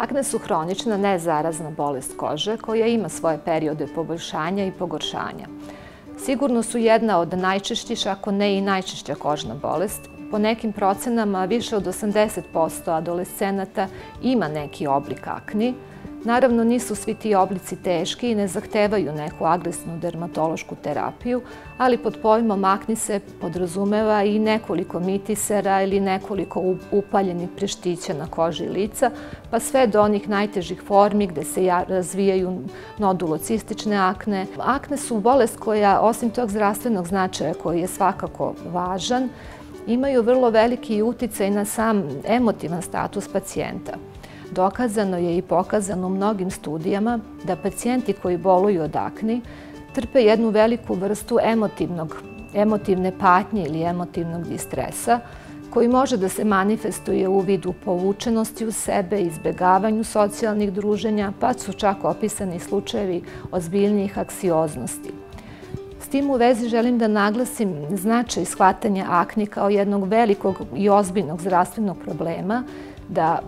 Akne su hronična, nezarazna bolest kože koja ima svoje periode poboljšanja i pogoršanja. Sigurno su jedna od najčešćih, ako ne i najčešća kožna bolest. Po nekim procenama više od 80% adolescenata ima neki oblik akni. Naravno, nisu svi ti oblici teški i ne zahtevaju neku agresivnu dermatološku terapiju, ali pod pojmom akni se podrazumeva i nekoliko mitisera ili nekoliko upaljenih prštića na koži lica, pa sve do onih najtežih formi gde se razvijaju nodulocistične akne. Akne su bolest koja, osim tog zdravstvenog značaja koji je svakako važan, imaju vrlo veliki uticaj na sam emotivan status pacijenta. Dokazano je i pokazano u mnogim studijama da pacijenti koji boluju od akni trpe jednu veliku vrstu emotivne patnje ili emotivnog distresa koji može da se manifestuje u vidu povučenosti u sebe, izbegavanju socijalnih druženja, pa su čak opisani slučajevi ozbiljnijih anksioznosti. S tim u vezi želim da naglasim značaj shvatanja akni kao jednog velikog i ozbiljnog zdravstvenog problema, da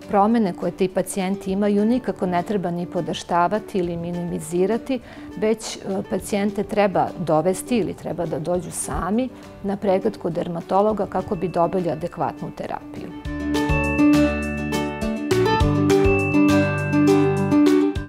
promene koje ti pacijenti imaju nikako ne treba ni podaštavati ili minimizirati, već pacijente treba dovesti ili treba da dođu sami na pregled kod dermatologa kako bi dobili adekvatnu terapiju.